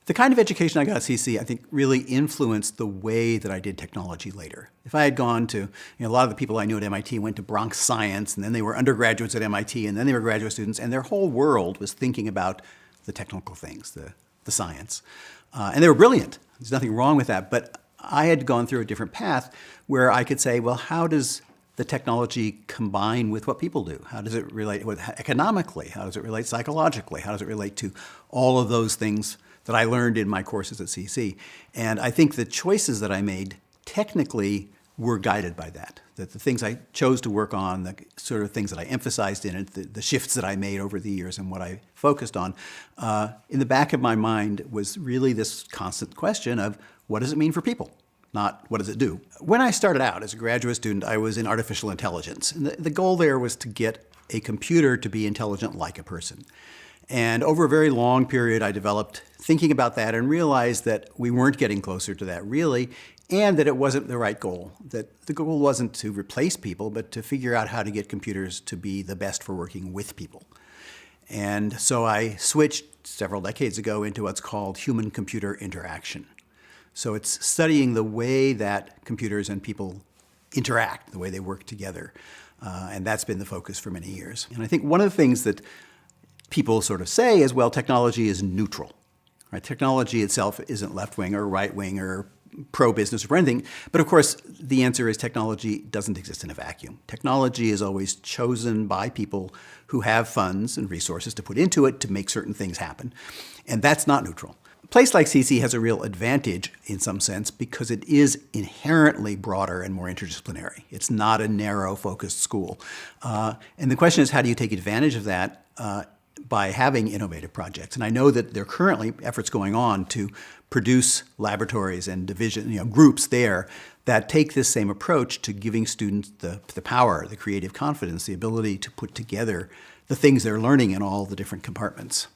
The kind of education I got at Cece, I think, really influenced the way that I did technology later. If I had gone to, a lot of the people I knew at MIT went to Bronx Science, and then they were undergraduates at MIT, and then they were graduate students, and their whole world was thinking about the technical things, the science. And they were brilliant. There's nothing wrong with that. But I had gone through a different path where I could say, well, how does the technology combine with what people do? How does it relate economically? How does it relate psychologically? How does it relate to all of those things that I learned in my courses at CC? And I think the choices that I made technically were guided by that. That the things I chose to work on, the sort of things that I emphasized in it, the shifts that I made over the years and what I focused on, in the back of my mind was really this constant question of what does it mean for people? Not what does it do? When I started out as a graduate student, I was in artificial intelligence. And the goal there was to get a computer to be intelligent like a person. And over a very long period, I developed thinking about that and realized that we weren't getting closer to that really, and that it wasn't the right goal. That the goal wasn't to replace people, but to figure out how to get computers to be the best for working with people. And so I switched several decades ago into what's called human-computer interaction. So it's studying the way that computers and people interact, the way they work together. And that's been the focus for many years. And I think one of the things that people sort of say is, well, technology is neutral. Right? Technology itself isn't left-wing or right-wing or pro-business or anything. But of course, the answer is technology doesn't exist in a vacuum. Technology is always chosen by people who have funds and resources to put into it to make certain things happen. And that's not neutral. A place like CC has a real advantage in some sense because it is inherently broader and more interdisciplinary. It's not a narrow focused school. And the question is, how do you take advantage of that by having innovative projects? And I know that there are currently efforts going on to produce laboratories and division, groups there that take this same approach to giving students the power, the creative confidence, the ability to put together the things they're learning in all the different compartments.